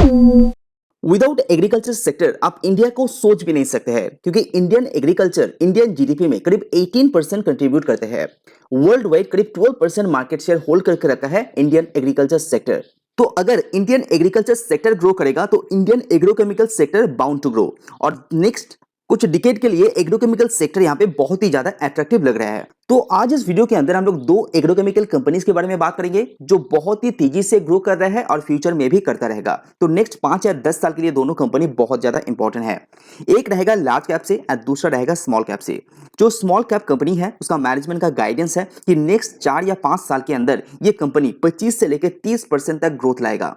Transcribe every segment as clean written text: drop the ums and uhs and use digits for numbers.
Without agriculture sector आप India को सोच भी नहीं सकते हैं, क्योंकि इंडियन एग्रीकल्चर इंडियन जीडीपी में करीब 18% कंट्रीब्यूट करते हैं। वर्ल्ड वाइड करीब 12% मार्केट शेयर होल्ड करके रखा है इंडियन एग्रीकल्चर सेक्टर। तो अगर इंडियन एग्रीकल्चर सेक्टर ग्रो करेगा तो Indian agrochemical sector bound to grow, और नेक्स्ट कुछ डिकेड के लिए एग्रोकेमिकल सेक्टर यहाँ पे बहुत ही ज्यादा अट्रैक्टिव लग रहा है। तो आज इस वीडियो के अंदर हम लोग दो एग्रोकेमिकल कंपनीज के बारे में बात करेंगे जो बहुत ही तेजी से ग्रो कर रहा है और फ्यूचर में भी करता रहेगा। तो नेक्स्ट 5 या 10 साल के लिए दोनों कंपनी बहुत ज्यादा इंपॉर्टेंट है। एक रहेगा लार्ज कैप से और दूसरा रहेगा स्मॉल कैप से। जो स्मॉल कैप कंपनी है उसका मैनेजमेंट का गाइडेंस है कि नेक्स्ट 4 या 5 साल के अंदर ये कंपनी 25 से लेकर 30% तक ग्रोथ लाएगा।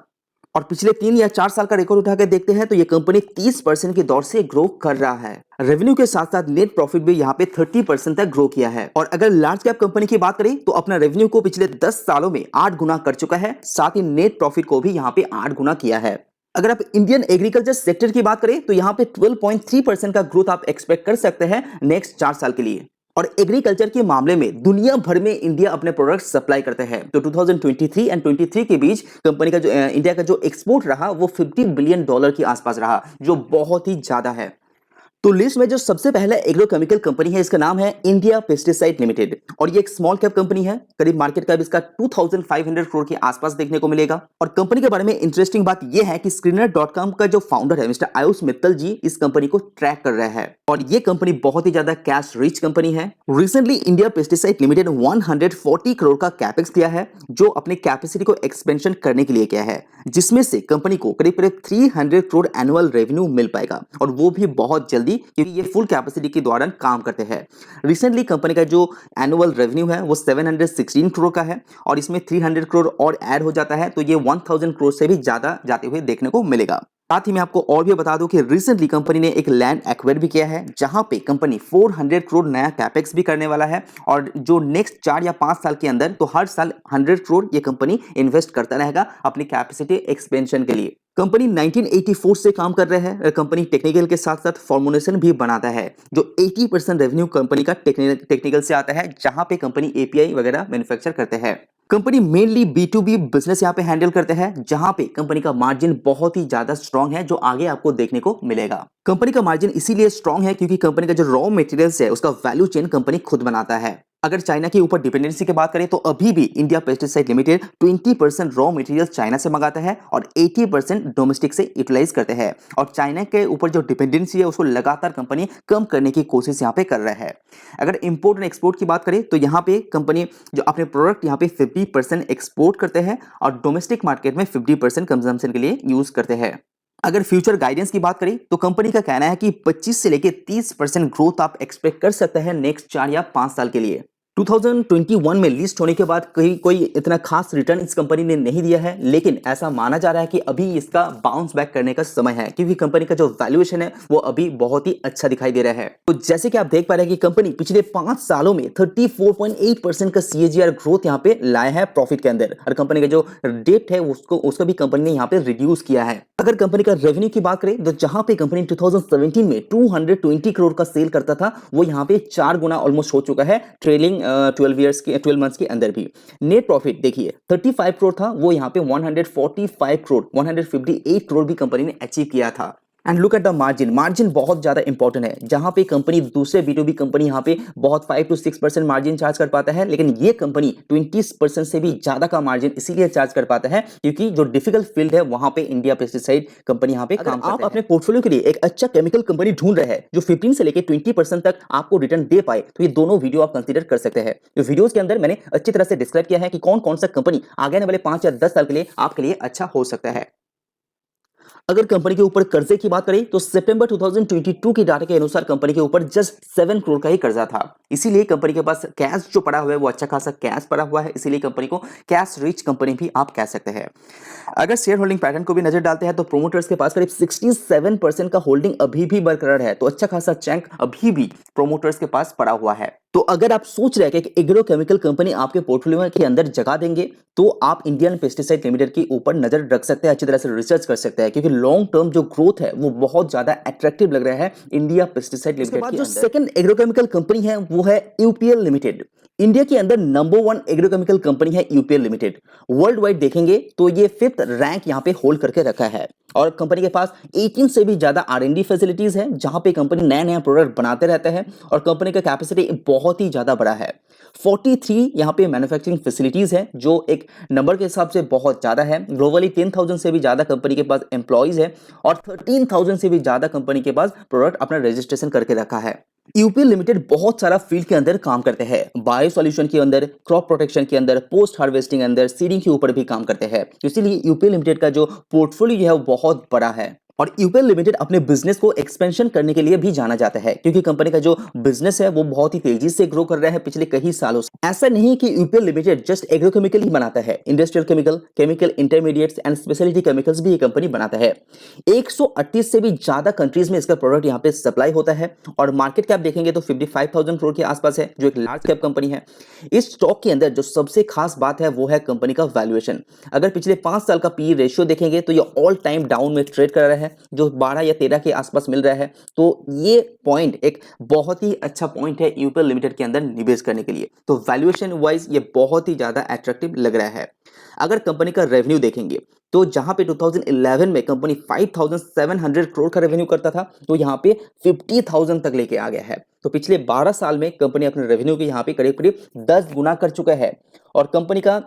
और पिछले 3 या 4 साल का रिकॉर्ड उठा के देखते हैं तो ये कंपनी 30% की दौर से ग्रो कर रहा है। रेवेन्यू के साथ साथ नेट प्रॉफिट भी यहाँ पे 30% तक ग्रो किया है। और अगर लार्ज कैप कंपनी की बात करें तो अपना रेवेन्यू को पिछले 10 सालों में 8 गुना कर चुका है, साथ ही नेट प्रॉफिट को भी यहाँ पे 8 गुना किया है। अगर आप इंडियन एग्रीकल्चर सेक्टर की बात करें तो यहाँ पे 12.3% का ग्रोथ आप एक्सपेक्ट कर सकते हैं नेक्स्ट 4 साल के लिए। और एग्रीकल्चर के मामले में दुनिया भर में इंडिया अपने प्रोडक्ट सप्लाई करते हैं। तो 2023 एंड 23 के बीच कंपनी का जो इंडिया का जो एक्सपोर्ट रहा वो $50 बिलियन के आसपास रहा, जो बहुत ही ज्यादा है। तो लिस्ट में जो सबसे पहला एग्रोकेमिकल कंपनी है इसका नाम है इंडिया पेस्टिसाइड लिमिटेड, और ये एक स्मॉल कैप कंपनी है। करीब मार्केट कैप इसका 2500 करोड़ के आसपास देखने को मिलेगा। और कंपनी के बारे में इंटरेस्टिंग बात यह है कि स्क्रीनर.com का जो फाउंडर है मिस्टर आयुष मित्तल जी इस कंपनी को ट्रैक कर रहे हैं, और ये कंपनी बहुत ही ज्यादा कैश रिच कंपनी है। Recently India pesticide limited 140 crore का कैपेक्स किया है, जो अपने कैपेसिटी को एक्सपेंशन करने के लिए किया है, जिसमें से कंपनी को करीब करीब 300 करोड़ एनुअल रेवेन्यू मिल पाएगा, और वो भी बहुत जल्दी, क्योंकि ये फुल कैपेसिटी के दौरान काम करते हैं। रिसेंटली कंपनी का जो एनुअल रेवेन्यू है वो 716 करोड़ का है, और इसमें 300 करोड़ और ऐड हो जाता है तो ये 1000 करोड़ से भी ज्यादा जाते हुए देखने को मिलेगा। साथ ही मैं आपको और भी बता दूं कि रिसेंटली कंपनी ने एक लैंड एक्वायर भी किया है, जहां पे कंपनी 400 करोड़ नया कैपेक्स भी करने वाला है, और जो नेक्स्ट 4 या 5 साल के अंदर तो हर साल 100 करोड़ ये कंपनी इन्वेस्ट करता रहेगा अपनी कैपेसिटी एक्सपेंशन के लिए। कंपनी 1984 से काम कर रहे हैं। कंपनी टेक्निकल के साथ साथ फॉर्मुलेशन भी बनाता है, जो 80% रेवेन्यू कंपनी का टेक्निकल से आता है, जहां पे कंपनी एपीआई वगैरह मैन्युफैक्चर करते हैं। कंपनी मेनली B2B बिजनेस यहाँ पे हैंडल करते हैं, जहां पे कंपनी का मार्जिन बहुत ही ज्यादा स्ट्रांग है, जो आगे आपको देखने को मिलेगा। कंपनी का मार्जिन इसीलिए स्ट्रांग है क्योंकि कंपनी का जो रॉ मटेरियल्स है उसका वैल्यू चेन कंपनी खुद बनाता है। अगर चाइना के ऊपर डिपेंडेंसी की बात करें तो अभी भी India pesticide limited 20% raw material China से मंगाता है और 80% डोमेस्टिक से यूटिलाइज करते हैं, और चाइना के ऊपर जो डिपेंडेंसी है उसको लगातार कंपनी कम करने की कोशिश यहाँ पे कर रहा है। अगर इंपोर्ट एंड एक्सपोर्ट की बात करें तो यहाँ पे कंपनी जो अपने प्रोडक्ट यहाँ पे 50% एक्सपोर्ट करते हैं और डोमेस्टिक मार्केट में 50% कंजम्पशन के लिए यूज करते हैं। अगर फ्यूचर गाइडेंस की बात करें तो कंपनी का कहना है कि 25 से लेकर 30% ग्रोथ आप एक्सपेक्ट कर सकते हैं नेक्स्ट 4 या 5 साल के लिए। 2021 में लिस्ट होने के बाद कोई इतना खास रिटर्न इस कंपनी ने नहीं दिया है, लेकिन ऐसा माना जा रहा है कि अभी इसका बाउंस बैक करने का समय है, क्योंकि कंपनी का जो वैल्यूएशन है वो अभी बहुत ही अच्छा दिखाई दे रहा है। तो जैसे कि आप देख पा रहे हैं कि कंपनी पिछले 5 सालों में 34.8% का CAGR ग्रोथ यहाँ पे लाया है प्रॉफिट के अंदर, और कंपनी का जो डेट है उसको भी कंपनी ने यहाँ पे रिड्यूस किया है। अगर कंपनी का रेवेन्यू की बात करें तो जहां पे कंपनी 2017 में 220 करोड़ का सेल करता था, वो यहाँ पे 4 गुना ऑलमोस्ट हो चुका है ट्रेलिंग 12 मंथ्स के अंदर भी। नेट प्रॉफिट देखिए 35 करोड़ था, वो यहाँ पे 145 करोड़ 158 करोड़ भी कंपनी ने अचीव किया था। And look at the margin बहुत ज्यादा इंपॉर्टेंट है, जहां पे कंपनी दूसरे B2B कंपनी यहाँ पे बहुत 5 to 6% मार्जिन चार्ज कर पाता है, लेकिन ये कंपनी 20% से भी ज्यादा का मार्जिन इसीलिए चार्ज कर पाता है क्योंकि जो डिफिकल्ट फील्ड है वहां पे इंडिया पेस्टिसाइड कंपनी यहाँ पे काम करते हैं। आप अपने पोर्टफोलियो के लिए एक अच्छा केमिकल कंपनी ढूंढ रहे हैं जो 15 से लेकर 20% तक आपको रिटर्न दे पाए, तो ये दोनों वीडियो आप कंसीडर कर सकते हैं। तो वीडियोस के अंदर मैंने अच्छी तरह से डिस्क्राइब किया है कि कौन कौन सा कंपनी आगे आने वाले 5 या 10 साल के लिए आपके लिए अच्छा हो सकता है। अगर कंपनी के ऊपर कर्जे की बात करें तो सितंबर 2022 की डाटा के अनुसार कंपनी के ऊपर जस्ट 7 करोड़ का ही कर्जा था, इसीलिए कंपनी के पास कैश जो पड़ा हुआ है वो अच्छा खासा कैश पड़ा हुआ है, इसीलिए कंपनी को कैश रिच कंपनी भी आप कह सकते हैं। अगर शेयर होल्डिंग पैटर्न को भी नजर डालते हैं तो प्रोमोटर्स के पास करीब 67% का होल्डिंग अभी भी बरकरार है, तो अच्छा खासा चंक अभी भी प्रोमोटर्स के पास पड़ा हुआ है। तो अगर आप सोच रहे हैं कि एग्रोकेमिकल कंपनी आपके पोर्टफोलियो के अंदर जगह देंगे तो आप इंडियन पेस्टिसाइड लिमिटेड के ऊपर नजर रख सकते हैं, अच्छी तरह से रिसर्च कर सकते हैं, क्योंकि लॉन्ग टर्म जो ग्रोथ है वो बहुत ज्यादा अट्रैक्टिव लग रहा है इंडिया पेस्टिसाइड लिमिटेड के अंदर। जो सेकंड एग्रोकेमिकल कंपनी है वो है यूपीएल लिमिटेड। इंडिया के अंदर नंबर 1 एग्रोकेमिकल कंपनी है यूपीएल लिमिटेड। वर्ल्ड वाइड देखेंगे तो ये 5th रैंक यहाँ पे होल्ड करके रखा है। और कंपनी के पास 18 से भी ज़्यादा R&D फैसिलिटीज़ हैं, जहाँ पे कंपनी नया-नया प्रोडक्ट बनाते रहते हैं और कंपनी का कैपेसिटी बहुत ही ज़्यादा बड़ा है। 43 यहाँ पे मैन्युफैक्चरिंग फैसिलिटीज़ हैं, जो एक नंबर के हिसाब से बहुत ज़्यादा है। ग्लोबली 10,000 से भी ज़्यादा कंपनी के पास एम्प्लॉइज़ हैं और 13,000 से भी ज़्यादा कंपनी के पास प्रोडक्ट अपना रजिस्ट्रेशन करके रखा है। यूपीएल लिमिटेड बहुत सारा फील्ड के अंदर काम करते हैं। बायो सॉल्यूशन के अंदर, क्रॉप प्रोटेक्शन के अंदर, पोस्ट हार्वेस्टिंग के अंदर, सीडिंग के ऊपर भी काम करते हैं। इसीलिए यूपीएल लिमिटेड का जो पोर्टफोलियो है वो बहुत बड़ा है। और यूपीएल लिमिटेड अपने बिजनेस को एक्सपेंशन करने के लिए भी जाना जाता है, क्योंकि कंपनी का जो बिजनेस है वो बहुत ही तेजी से ग्रो कर रहा है पिछले कई सालों से। ऐसा नहीं कि यूपीएल लिमिटेड जस्ट एग्रोकेमिकल ही बनाता है, industrial chemical, chemical intermediates and speciality chemicals भी ये कंपनी बनाता है। 138 से भी ज्यादा कंट्रीज में इसका प्रोडक्ट यहाँ पे सप्लाई होता है और मार्केट कैप देखेंगे तो 55,000 करोड़ के आसपास है, जो एक लार्ज कैप कंपनी है। इस स्टॉक के अंदर जो सबसे खास बात है वो है कंपनी का वैल्यूएशन। अगर पिछले 5 साल का पी रेशियो देखेंगे तो ये ऑल टाइम डाउन में ट्रेड कर रहा है, जो 12 या 13 के आसपास मिल रहा है। तो ये पॉइंट एक बहुत ही अच्छा पॉइंट है यूपीएल लिमिटेड के अंदर निवेश करने के लिए। तो वैल्यूएशन वाइज ये बहुत ही ज्यादा अट्रैक्टिव लग रहा है। अगर कंपनी का रेवेन्यू देखेंगे तो जहां पे 2011 में कंपनी 5,700 करोड़ का रेवेन्यू करता था, तो यहां पे 50,000 तक लेके आ गया है। तो पिछले 12 साल में कंपनी अपने रेवेन्यू के यहां पे करीब करीब 10 गुना कर चुका है। और कंपनी का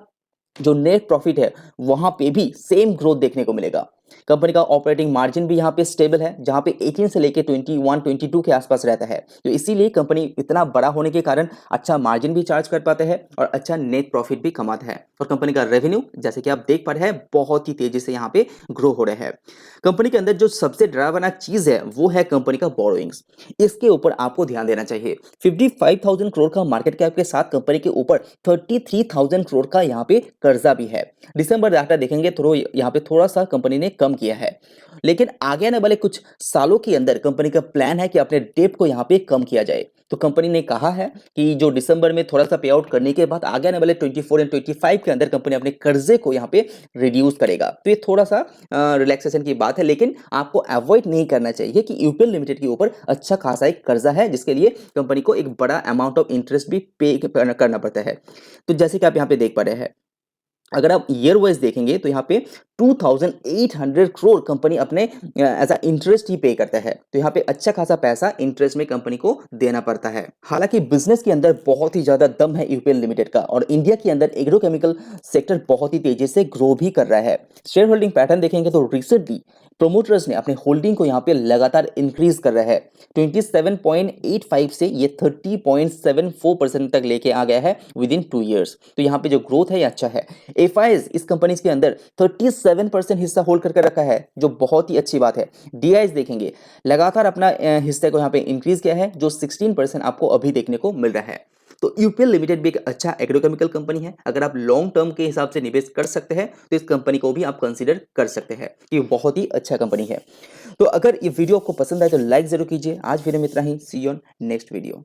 जो नेट प्रॉफिट है वहां पे भी सेम ग्रोथ देखने को मिलेगा। कंपनी का ऑपरेटिंग मार्जिन भी यहाँ पे स्टेबल है, जहां पे 18 से लेके 21-22 के आसपास रहता है। तो इसीलिए कंपनी इतना बड़ा होने के कारण अच्छा मार्जिन भी चार्ज कर पाते हैं और अच्छा नेट प्रॉफिट भी कमाता है। और कंपनी का रेवेन्यू जैसे कि आप देख पा रहे हैं बहुत ही तेजी से यहाँ पे ग्रो हो रहा है। कंपनी के अंदर जो सबसे डरावना चीज है वो है कंपनी का बोरोइंग्स। इसके ऊपर आपको ध्यान देना चाहिए। 55,000 करोड़ का मार्केट कैप के साथ कंपनी के ऊपर 33,000 करोड़ का यहाँ पे कर्जा भी है। दिसंबर डाटा देखेंगे तो यहाँ पे थोड़ा सा कंपनी ने कम किया है, लेकिन आगे आने वाले कुछ सालों के अंदर कंपनी का प्लान है कि अपने डेट को यहाँ पे कम किया जाए। तो कंपनी ने कहा है कि जो दिसंबर में थोड़ा सा पे आउट करने के बाद आगे आने वाले 24 और 25 के अंदर कंपनी अपने कर्जे को यहाँ पे रिड्यूस करेगा। तो ये थोड़ा सा रिलैक्सेशन की बात है, लेकिन आपको अवॉइड नहीं करना चाहिए कि यूपीएल लिमिटेड के ऊपर अच्छा खासा एक कर्जा है, जिसके लिए कंपनी को एक बड़ा अमाउंट ऑफ इंटरेस्ट भी पे करना पड़ता है। तो जैसे कि आप यहाँ पे देख पा रहे हैं, अगर आप ईयर वाइज देखेंगे तो यहाँ पे 2,800 करोड़ कंपनी अपने एज अ इंटरेस्ट ही पे करता है। तो यहाँ पे अच्छा खासा पैसा इंटरेस्ट में कंपनी को देना पड़ता है। हालांकि बिजनेस के अंदर बहुत ही ज्यादा दम है यूपीएल लिमिटेड का, और इंडिया के अंदर एग्रोकेमिकल सेक्टर बहुत ही तेजी से ग्रो भी कर रहा है। शेयर होल्डिंग पैटर्न देखेंगे तो रिसेंटली प्रोमोटर्स ने अपने होल्डिंग को यहाँ पे लगातार इंक्रीज कर रहा है। 27.85 से ये 30.74% तक लेके आ गया है विद इन 2 ईयर्स। तो यहाँ पे जो ग्रोथ है ये अच्छा है। एफआईज इस कंपनी के अंदर 37% हिस्सा होल्ड करके रखा है, जो बहुत ही अच्छी बात है। डीआईज देखेंगे लगातार अपना हिस्से को यहाँ पे इंक्रीज किया है, जो 16% आपको अभी देखने को मिल रहा है। तो यूपीएल लिमिटेड भी एक अच्छा एग्रोकेमिकल कंपनी है। अगर आप लॉन्ग टर्म के हिसाब से निवेश कर सकते हैं तो इस कंपनी को भी आप कंसीडर कर सकते हैं कि बहुत ही अच्छा कंपनी है। तो अगर ये वीडियो आपको पसंद आए तो लाइक जरूर कीजिए। आज वीडियो में इतना ही। सी यू ऑन नेक्स्ट वीडियो।